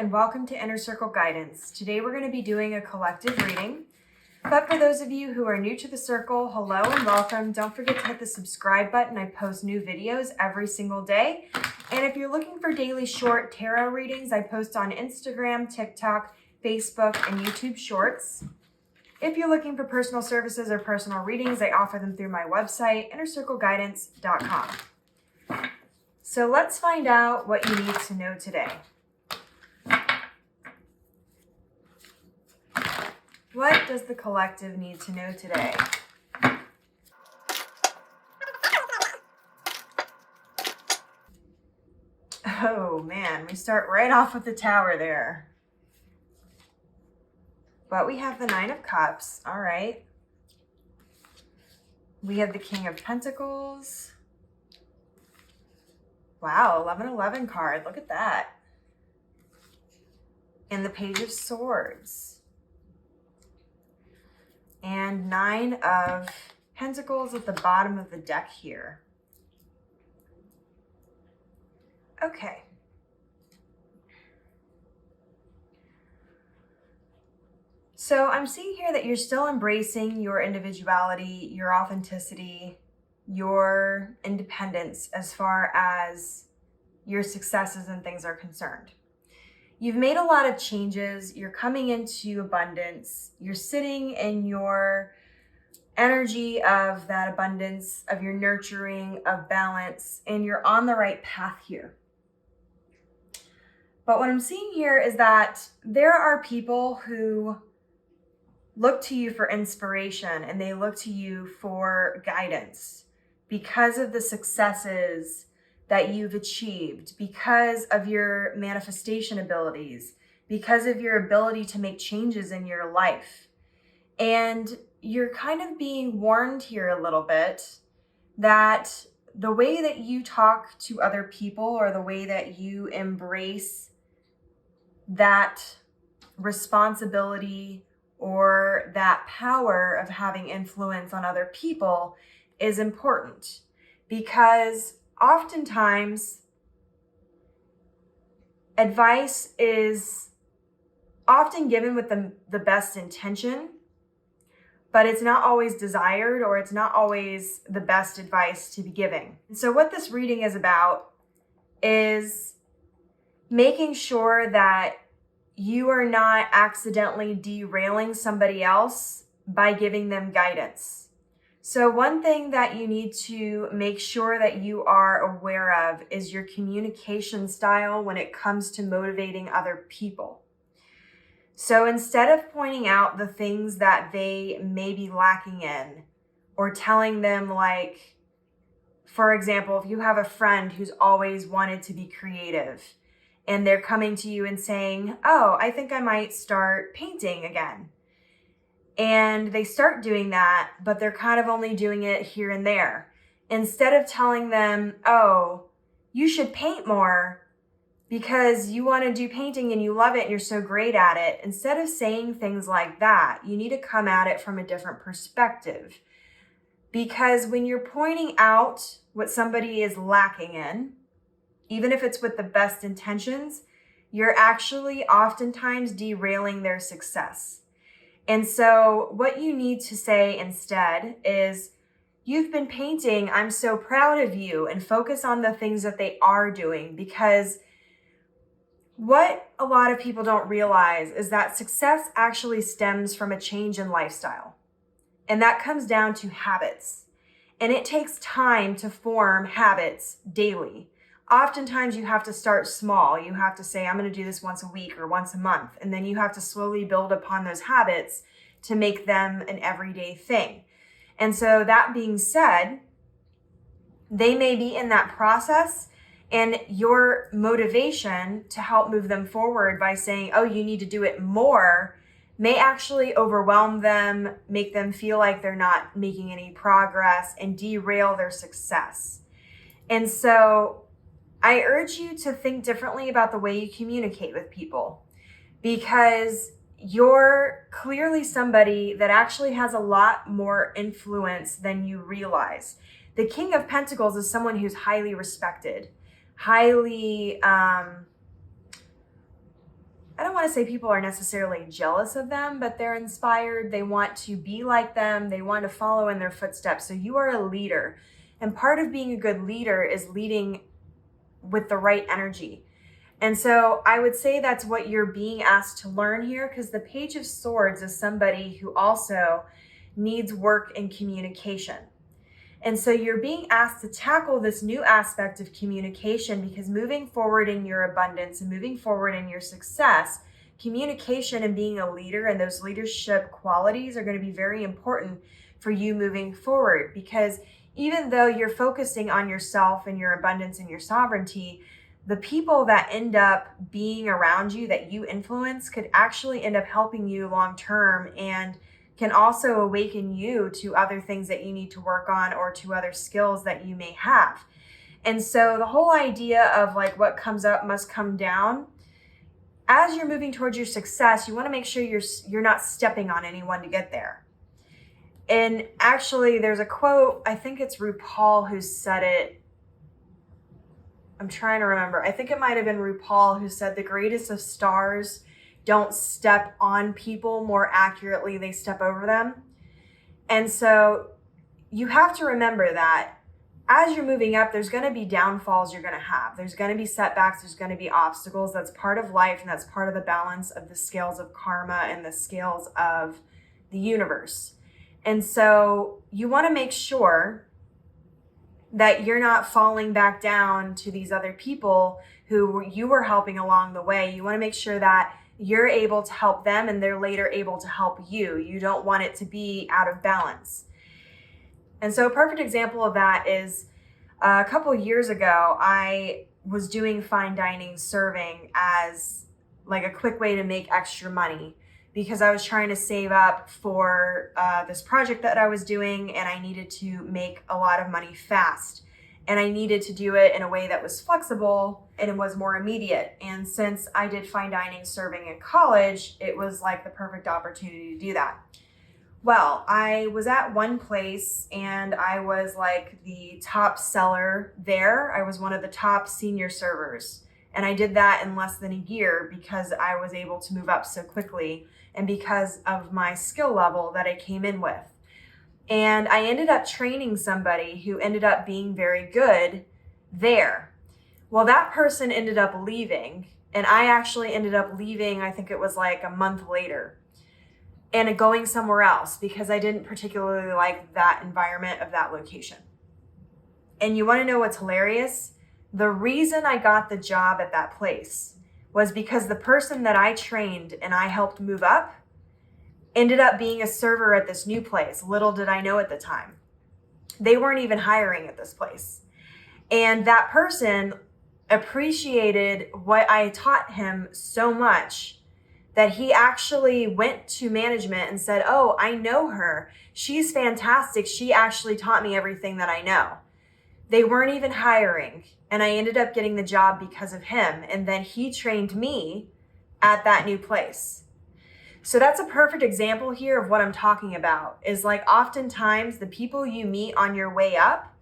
and welcome to Inner Circle Guidance. Today we're going to be doing a collective reading. But for those of you who are new to the circle, hello and welcome. Don't forget to hit the subscribe button. I post new videos every single day. And if you're looking for daily short tarot readings, I post on Instagram, TikTok, Facebook, and YouTube Shorts. If you're looking for personal services or personal readings, I offer them through my website, innercircleguidance.com. So let's find out what you need to know today. What does the collective need to know today? Oh man, we start right off with the Tower there. But we have the Nine of Cups, all right. We have the King of Pentacles. Wow, 1111 card, look at that. And the Page of Swords. And Nine of Pentacles at the bottom of the deck here. Okay. So I'm seeing here that you're still embracing your individuality, your authenticity, your independence as far as your successes and things are concerned. You've made a lot of changes. You're coming into abundance. You're sitting in your energy of that abundance, of your nurturing, of balance, and you're on the right path here. But what I'm seeing here is that there are people who look to you for inspiration and they look to you for guidance because of the successes that you've achieved, because of your manifestation abilities, because of your ability to make changes in your life. And you're kind of being warned here a little bit that the way that you talk to other people or the way that you embrace that responsibility or that power of having influence on other people is important, because oftentimes advice is often given with the best intention, but it's not always desired or it's not always the best advice to be giving. And so what this reading is about is making sure that you are not accidentally derailing somebody else by giving them guidance. So one thing that you need to make sure that you are aware of is your communication style when it comes to motivating other people. So instead of pointing out the things that they may be lacking in or telling them, like, for example, if you have a friend who's always wanted to be creative, and they're coming to you and saying, oh, I think I might start painting again. And they start doing that, but they're kind of only doing it here and there. Instead of telling them, oh, you should paint more because you want to do painting and you love it and you're so great at it. Instead of saying things like that, you need to come at it from a different perspective. Because when you're pointing out what somebody is lacking in, even if it's with the best intentions, you're actually oftentimes derailing their success. And so what you need to say instead is, you've been painting, I'm so proud of you, and focus on the things that they are doing. Because what a lot of people don't realize is that success actually stems from a change in lifestyle. And that comes down to habits. And it takes time to form habits daily. Oftentimes you have to start small. You have to say, I'm going to do this once a week or once a month. And then you have to slowly build upon those habits to make them an everyday thing. And so that being said, they may be in that process, and your motivation to help move them forward by saying, oh, you need to do it more, may actually overwhelm them, make them feel like they're not making any progress, and derail their success. And so I urge you to think differently about the way you communicate with people, because you're clearly somebody that actually has a lot more influence than you realize. The King of Pentacles is someone who's highly respected, highly don't want to say people are necessarily jealous of them, but they're inspired. They want to be like them. They want to follow in their footsteps. So you are a leader. And part of being a good leader is leading with the right energy. And so I would say that's what you're being asked to learn here, because the Page of Swords is somebody who also needs work in communication. And so you're being asked to tackle this new aspect of communication, because moving forward in your abundance and moving forward in your success, communication and being a leader and those leadership qualities are going to be very important for you moving forward. Because even though you're focusing on yourself and your abundance and your sovereignty, the people that end up being around you that you influence could actually end up helping you long term, and can also awaken you to other things that you need to work on or to other skills that you may have. And so the whole idea of like what comes up must come down. As you're moving towards your success, you want to make sure you're not stepping on anyone to get there. And actually, there's a quote, I think it's RuPaul who said it. I'm trying to remember. I think it might have been RuPaul who said the greatest of stars don't step on people, more accurately, they step over them. And so you have to remember that as you're moving up, there's going to be downfalls you're going to have. There's going to be setbacks. There's going to be obstacles. That's part of life, and that's part of the balance of the scales of karma and the scales of the universe. And so you want to make sure that you're not falling back down to these other people who you were helping along the way. You want to make sure that you're able to help them and they're later able to help you. You don't want it to be out of balance. And so a perfect example of that is a couple of years ago, I was doing fine dining serving as like a quick way to make extra money, because I was trying to save up for this project that I was doing, and I needed to make a lot of money fast. And I needed to do it in a way that was flexible and it was more immediate. And since I did fine dining serving in college, it was like the perfect opportunity to do that. Well, I was at one place and I was like the top seller there. I was one of the top senior servers. And I did that in less than a year because I was able to move up so quickly and because of my skill level that I came in with. And I ended up training somebody who ended up being very good there. Well, that person ended up leaving, and I actually ended up leaving, I think it was like a month later, and going somewhere else because I didn't particularly like that environment of that location. And you want to know what's hilarious? The reason I got the job at that place was because the person that I trained and I helped move up ended up being a server at this new place. Little did I know at the time. They weren't even hiring at this place. And that person appreciated what I taught him so much that he actually went to management and said, "Oh, I know her. She's fantastic. She actually taught me everything that I know." They weren't even hiring. And I ended up getting the job because of him. And then he trained me at that new place. So that's a perfect example here of what I'm talking about, is like oftentimes the people you meet on your way up,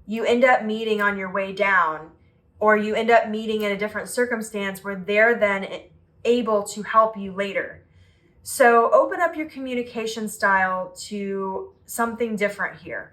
you end up meeting on your way down, or you end up meeting in a different circumstance where they're then able to help you later. So open up your communication style to something different here.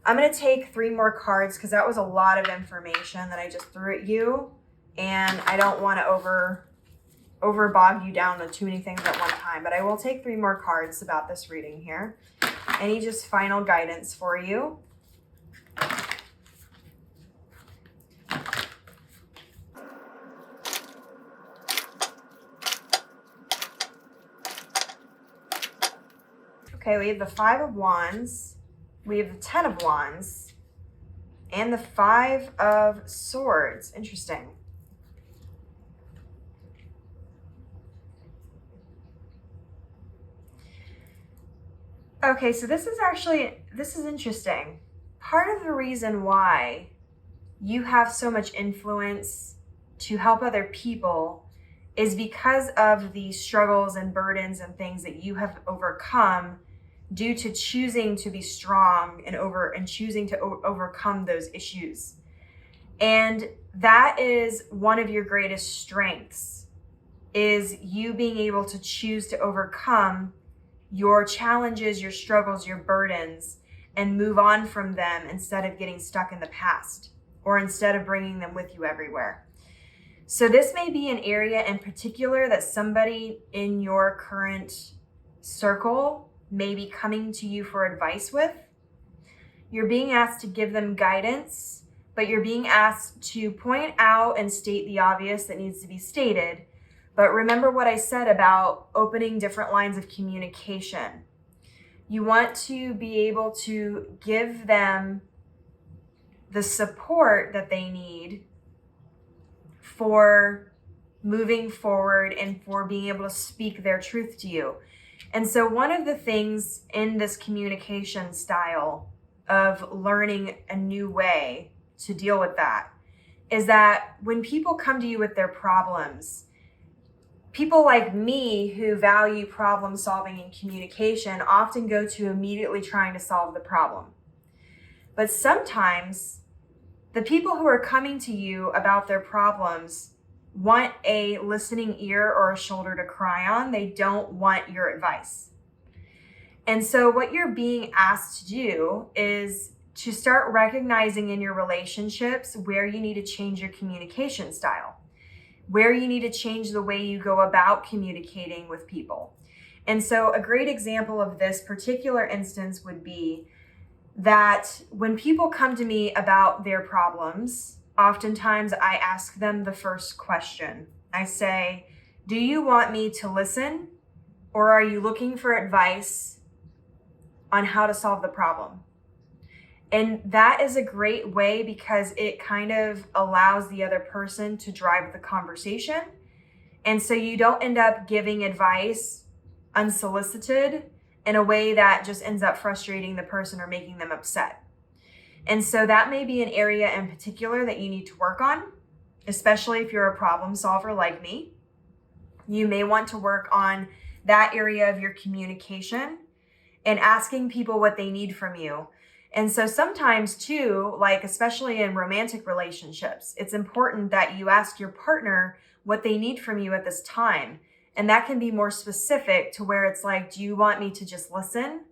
I'm going to take 3 more cards because that was a lot of information that I just threw at you, and I don't want to over bog you down with too many things at one time, but I will take 3 more cards about this reading here. Any just final guidance for you? Okay, we have the 5 of Wands, we have the 10 of Wands, and the 5 of Swords. Interesting. Okay, so this is interesting. Part of the reason why you have so much influence to help other people is because of the struggles and burdens and things that you have overcome due to choosing to be strong and choosing to overcome those issues. And that is one of your greatest strengths. is you being able to choose to overcome your challenges, your struggles, your burdens, and move on from them instead of getting stuck in the past or instead of bringing them with you everywhere. So this may be an area in particular that somebody in your current circle may be coming to you for advice with. You're being asked to give them guidance, but you're being asked to point out and state the obvious that needs to be stated. But remember what I said about opening different lines of communication. You want to be able to give them the support that they need for moving forward and for being able to speak their truth to you. And so one of the things in this communication style of learning a new way to deal with that is that when people come to you with their problems, people like me who value problem solving and communication often go to immediately trying to solve the problem. But sometimes the people who are coming to you about their problems want a listening ear or a shoulder to cry on. They don't want your advice. And so what you're being asked to do is to start recognizing in your relationships where you need to change your communication style, where you need to change the way you go about communicating with people. And so a great example of this particular instance would be that when people come to me about their problems, oftentimes I ask them the first question. I say, do you want me to listen, or are you looking for advice on how to solve the problem? And that is a great way because it kind of allows the other person to drive the conversation. And so you don't end up giving advice unsolicited in a way that just ends up frustrating the person or making them upset. And so that may be an area in particular that you need to work on, especially if you're a problem solver like me. You may want to work on that area of your communication and asking people what they need from you. And so sometimes too, like especially in romantic relationships, it's important that you ask your partner what they need from you at this time. And that can be more specific to where it's like, do you want me to just listen?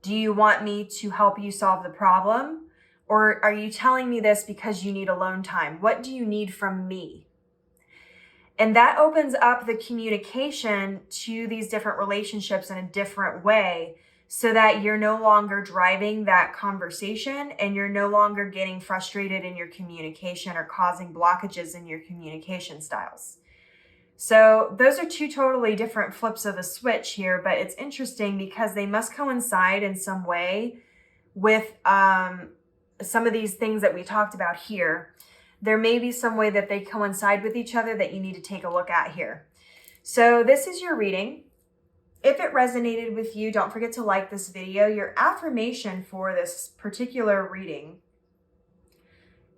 Do you want me to help you solve the problem? Or are you telling me this because you need alone time? What do you need from me? And that opens up the communication to these different relationships in a different way so that you're no longer driving that conversation and you're no longer getting frustrated in your communication or causing blockages in your communication styles. So those are two totally different flips of a switch here, but it's interesting because they must coincide in some way with some of these things that we talked about here. There may be some way that they coincide with each other that you need to take a look at here. So this is your reading. If it resonated with you, don't forget to like this video. Your affirmation for this particular reading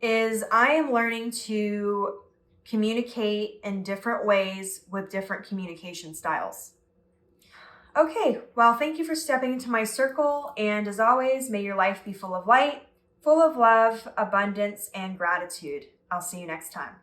is I am learning to communicate in different ways with different communication styles. Okay, well, thank you for stepping into my circle. And as always, may your life be full of light, full of love, abundance, and gratitude. I'll see you next time.